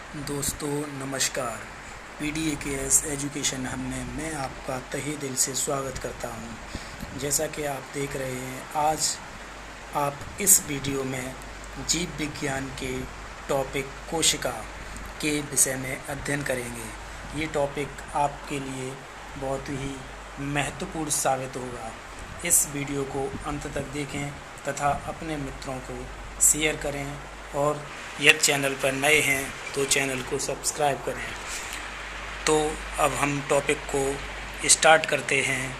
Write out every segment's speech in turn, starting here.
दोस्तों नमस्कार। PDAKS education hub में मैं आपका तहे दिल से स्वागत करता हूं। जैसा कि आप देख रहे हैं, आज आप इस वीडियो में जीव विज्ञान के टॉपिक कोशिका के विषय में अध्ययन करेंगे। ये टॉपिक आपके लिए बहुत ही महत्वपूर्ण साबित होगा। इस वीडियो को अंत तक देखें तथा अपने मित्रों को शेयर करें और यदि चैनल पर नए हैं तो चैनल को सब्सक्राइब करें। तो अब हम टॉपिक को स्टार्ट करते हैं।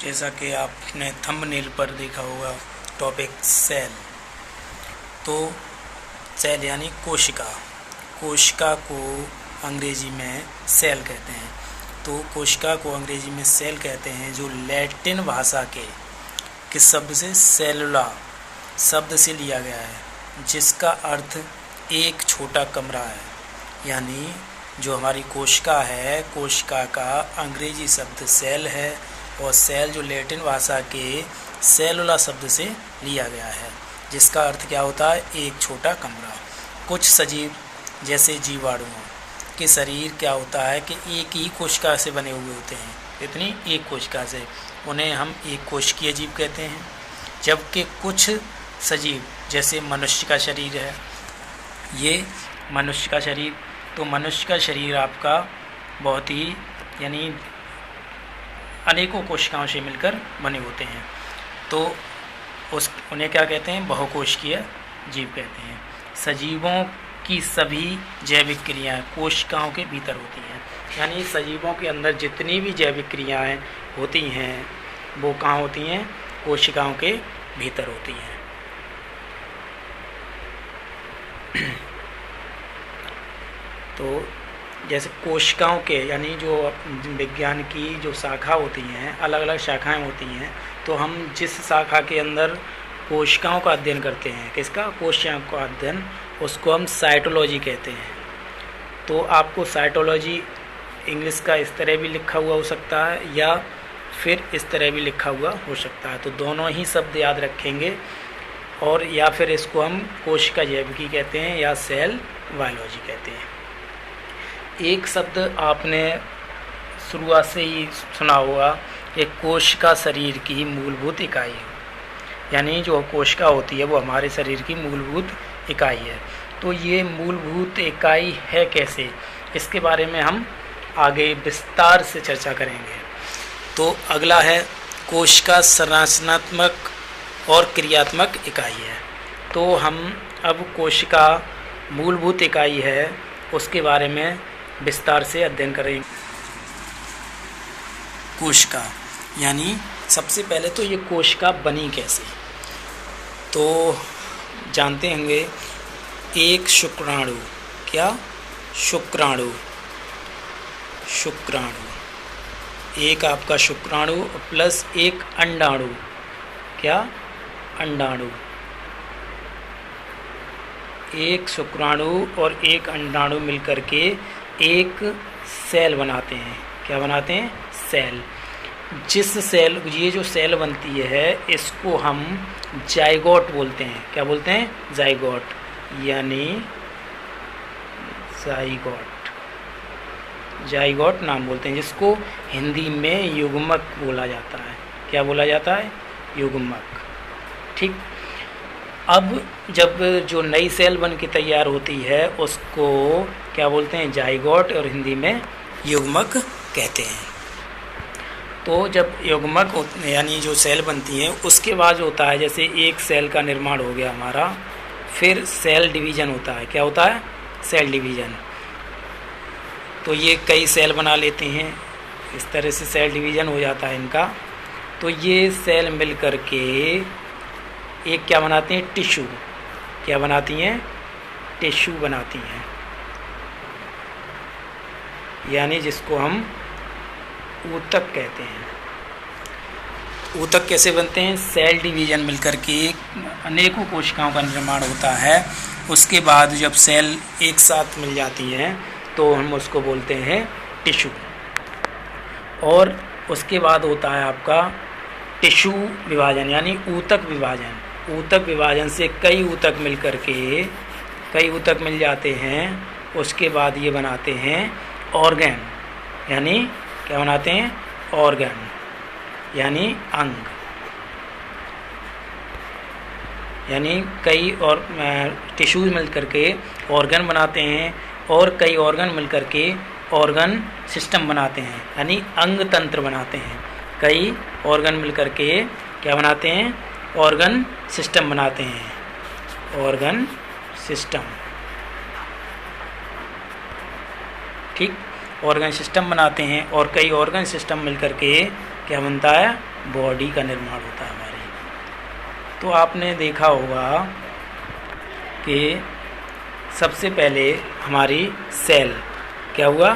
जैसा कि आपने थंबनेल पर देखा होगा, टॉपिक सेल। तो सेल यानी कोशिका। कोशिका को अंग्रेजी में सेल कहते हैं। तो कोशिका को अंग्रेजी में सेल कहते हैं, जो लैटिन भाषा के किस शब्द से, सेलुला शब्द से लिया गया है, जिसका अर्थ एक छोटा कमरा है। यानी जो हमारी कोशिका है, कोशिका का अंग्रेजी शब्द सेल है और सेल जो लैटिन भाषा के सेलुला शब्द से लिया गया है, जिसका अर्थ क्या होता है, एक छोटा कमरा। कुछ सजीव जैसे जीवाणुओं के शरीर क्या होता है कि एक ही कोशिका से बने हुए होते हैं, इतनी एक कोशिका से, उन्हें हम एक कोशिकीय जीव कहते हैं। जबकि कुछ सजीव जैसे मनुष्य का शरीर है, ये मनुष्य का शरीर, तो मनुष्य का शरीर आपका बहुत ही यानी अनेकों कोशिकाओं से मिलकर बने होते हैं। तो उन्हें क्या कहते हैं, बहुकोशिकीय जीव कहते हैं। सजीवों की सभी जैविक क्रियाएं कोशिकाओं के भीतर होती हैं। यानी सजीवों के अंदर जितनी भी जैविक क्रियाएं होती हैं वो कहाँ होती हैं, कोशिकाओं के भीतर होती हैं। तो जैसे कोशिकाओं के यानी जो विज्ञान की जो शाखा होती हैं, अलग अलग शाखाएं होती हैं, तो हम जिस शाखा के अंदर कोशिकाओं का अध्ययन करते हैं, किसका, कोशिकाओं का अध्ययन, उसको हम साइटोलॉजी कहते हैं। तो आपको साइटोलॉजी इंग्लिश का इस तरह भी लिखा हुआ हो सकता है या फिर इस तरह भी लिखा हुआ हो सकता है। तो दोनों ही शब्द याद रखेंगे, और या फिर इसको हम कोशिका जैविकी कहते हैं या सेल बायोलॉजी कहते हैं। एक शब्द आपने शुरुआत से ही सुना होगा, एक कोशिका शरीर की मूलभूत इकाई है। यानी जो कोशिका होती है वो हमारे शरीर की मूलभूत इकाई है। तो ये मूलभूत इकाई है कैसे, इसके बारे में हम आगे विस्तार से चर्चा करेंगे। तो अगला है कोशिका संरचनात्मक और क्रियात्मक इकाई है। तो हम अब कोशिका मूलभूत इकाई है उसके बारे में विस्तार से अध्ययन करेंगे। कोशिका यानी सबसे पहले तो ये कोशिका बनी कैसे, तो जानते होंगे एक शुक्राणु, क्या, शुक्राणु, एक आपका शुक्राणु प्लस एक अंडाणु, क्या, अंडाणु। एक शुक्राणु और एक अंडाणु मिलकर के एक सेल बनाते हैं। क्या बनाते हैं, सेल। जिस सेल, ये जो सेल बनती है इसको हम जाइगोट बोलते हैं। क्या बोलते हैं, जाइगोट, यानी जाइगोट नाम बोलते हैं, जिसको हिंदी में युग्मक बोला जाता है। क्या बोला जाता है, युग्मक। ठीक। अब जब जो नई सेल बन के तैयार होती है उसको क्या बोलते हैं, जाइगोट, और हिंदी में युग्मक कहते हैं। तो जब युग्मक यानी जो सेल बनती है उसके बाद होता है, जैसे एक सेल का निर्माण हो गया हमारा, फिर सेल डिवीज़न होता है। क्या होता है, सेल डिवीज़न। तो ये कई सेल बना लेते हैं, इस तरह से सेल डिवीज़न हो जाता है इनका। तो ये सेल मिल कर के एक क्या बनाती हैं, टिश्यू। क्या बनाती हैं, टिश्यू बनाती हैं, यानी जिसको हम ऊतक कहते हैं। ऊतक कैसे बनते हैं, सेल डिवीज़न मिलकर के अनेकों कोशिकाओं का निर्माण होता है। उसके बाद जब सेल एक साथ मिल जाती हैं तो हम उसको बोलते हैं टिश्यू। और उसके बाद होता है आपका टिश्यू विभाजन यानी ऊतक विभाजन। ऊतक विभाजन से कई ऊतक मिलकर के कई ऊतक मिल जाते हैं, उसके बाद ये बनाते हैं ऑर्गन, यानी क्या बनाते हैं? ऑर्गन यानी अंग, यानी कई और टिश्यूज मिल करके ऑर्गन बनाते हैं, और कई ऑर्गन मिल करके ऑर्गन सिस्टम बनाते हैं, यानी अंग तंत्र बनाते हैं। कई ऑर्गन मिल करके क्या बनाते हैं? ऑर्गन सिस्टम बनाते हैं, ऑर्गन सिस्टम। ठीक, ऑर्गन सिस्टम बनाते हैं, और कई ऑर्गन सिस्टम मिल करके क्या बनता है? बॉडी का निर्माण होता है हमारी। तो आपने देखा होगा कि सबसे पहले हमारी सेल क्या हुआ?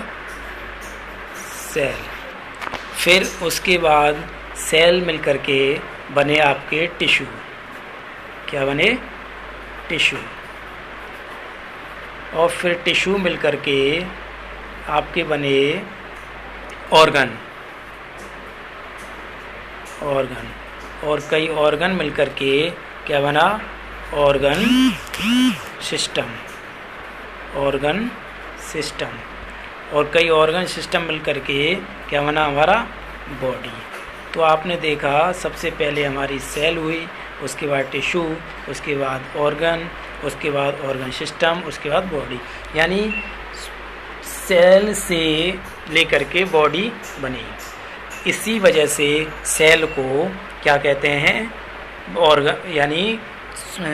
सेल। फिर उसके बाद सेल मिल करके बने आपके टिश्यू। क्या बने? टिश्यू। और फिर टिश्यू मिल करके आपके बने ऑर्गन, ऑर्गन। और कई ऑर्गन मिल करके क्या बना? Organ system, organ system. और कई ऑर्गन सिस्टम मिल करके क्या बना? हमारा बॉडी। तो आपने देखा सबसे पहले हमारी सेल हुई, उसके बाद टिश्यू, उसके बाद ऑर्गन, उसके बाद ऑर्गन सिस्टम, उसके बाद बॉडी। यानी सेल से लेकर के बॉडी बनी। इसी वजह से सेल को क्या कहते हैं? ऑर्गन, यानी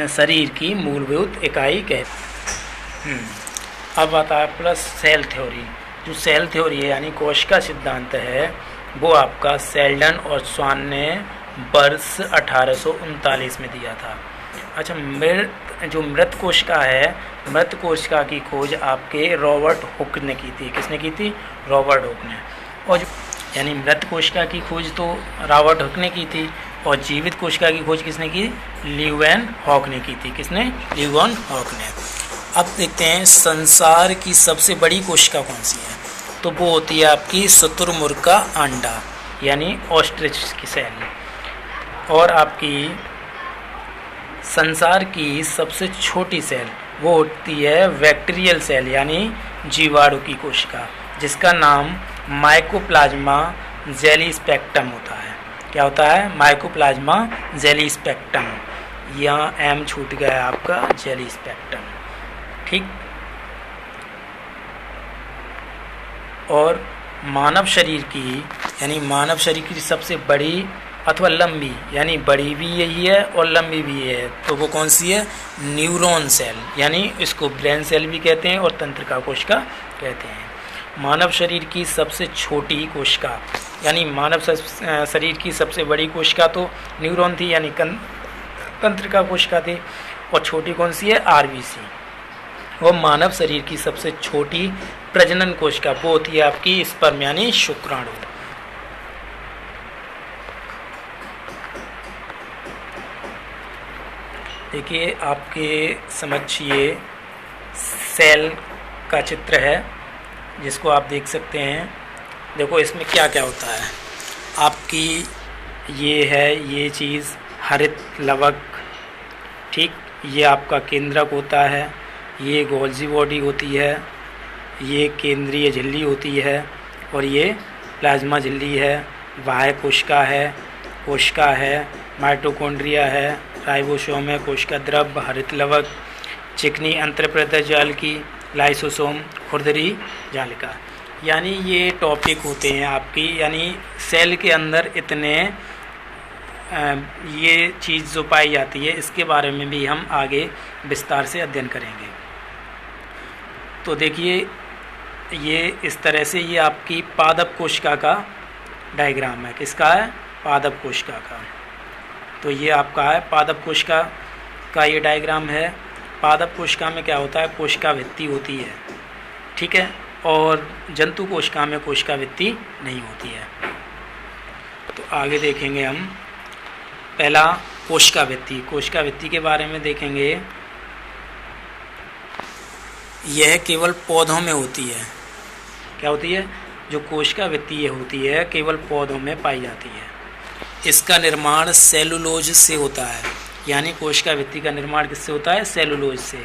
शरीर की मूलभूत इकाई कहते हैं। अब आता है प्लस सेल थ्योरी। जो सेल थ्योरी है यानी कोशिका सिद्धांत है, वो आपका सेल्डन और स्वान ने वर्ष 1839 में दिया था। अच्छा, जो मृत कोशिका है, मृत कोशिका की खोज आपके रॉबर्ट हुक ने की थी। किसने की थी? रॉबर्ट हुक ने। और यानी मृत कोशिका की खोज तो रॉबर्ट हुक ने की थी, और जीवित कोशिका की खोज किसने की? लीeuwenhoek ने की थी। किसने? लीeuwenhoek ने। अब देखते हैं संसार की सबसे बड़ी कोशिका कौन सी है। तो वो होती है आपकी शुतुरमुर्ग का अंडा, यानी ऑस्ट्रिच की सेल। और आपकी संसार की सबसे छोटी सेल वो होती है बैक्टीरियल सेल, यानी जीवाणु की कोशिका, जिसका नाम माइकोप्लाज्मा जेलीस्पेक्टम होता है। क्या होता है? माइकोप्लाज्मा जेलीस्पेक्टम। यहाँ एम छूट गया आपका, जेलीस्पेक्टम। ठीक। और मानव शरीर की, यानी मानव शरीर की सबसे बड़ी अथवा लंबी, यानी बड़ी भी यही है और लंबी भी है, तो वो कौन सी है? न्यूरॉन सेल, यानी इसको ब्रेन सेल भी कहते हैं और तंत्रिका कोशिका कहते हैं। मानव शरीर की सबसे छोटी कोशिका, यानी मानव शरीर की सबसे बड़ी कोशिका तो न्यूरॉन थी, यानी तंत्रिका कोशिका थी। और छोटी कौन सी है? आरबीसी। और मानव शरीर की सबसे छोटी प्रजनन कोशिका वो होती है आपकी स्पर्म, यानी शुक्राणु। देखिए आपके समक्ष ये सेल का चित्र है, जिसको आप देख सकते हैं। देखो इसमें क्या क्या होता है। आपकी ये है, ये चीज़ हरित लवक, ठीक, ये आपका केंद्रक होता है, ये गोल्जी बॉडी होती है, ये केंद्रीय झिल्ली होती है, और ये प्लाज्मा झिल्ली है, बाह्य कोशिका है, माइटोकॉन्ड्रिया है, राइबोसोम है, कोशिका द्रव, हरित लवक, चिकनी अंतःप्रेरक जाल की, लाइसोसोम, खुरदरी जालिका। यानी ये टॉपिक होते हैं आपकी, यानी सेल के अंदर इतने ये चीज़ जो पाई जाती है, इसके बारे में भी हम आगे विस्तार से अध्ययन करेंगे। तो देखिए ये इस तरह से ये आपकी पादप कोशिका का डायग्राम है। किसका है? पादप कोशिका का। तो ये आपका है पादप कोशिका का ये डायग्राम है। पादप कोशिका में क्या होता है? कोशिका भित्ति होती है, ठीक है, और जंतु कोशिका में कोशिका भित्ति नहीं होती है। तो आगे देखेंगे हम। पहला कोशिका भित्ति। कोशिका भित्ति के बारे में देखेंगे। यह केवल पौधों में होती है। क्या होती है? जो कोशिका भित्ति ये होती है केवल पौधों में पाई जाती है। इसका निर्माण सेलुलोज से होता है, यानी कोशिका भित्ति का निर्माण किससे होता है? सेलुलोज से।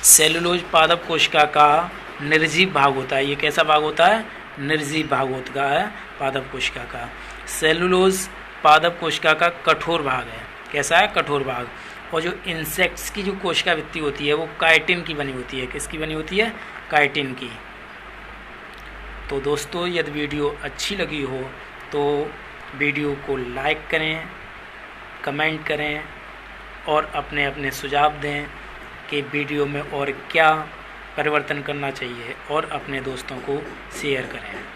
सेलुलोज पादप कोशिका का निर्जीव भाग होता है। ये कैसा भाग होता है? निर्जीव भाग होता है पादप कोशिका का। सेलुलोज पादप कोशिका का कठोर भाग है। कैसा है? कठोर भाग। और जो इंसेक्ट्स की जो कोशिका भित्ति होती है वो काइटिन की बनी होती है। किसकी बनी होती है? काइटिन की। तो दोस्तों, यदि वीडियो अच्छी लगी हो तो वीडियो को लाइक करें, कमेंट करें और अपने अपने सुझाव दें कि वीडियो में और क्या परिवर्तन करना चाहिए, और अपने दोस्तों को शेयर करें।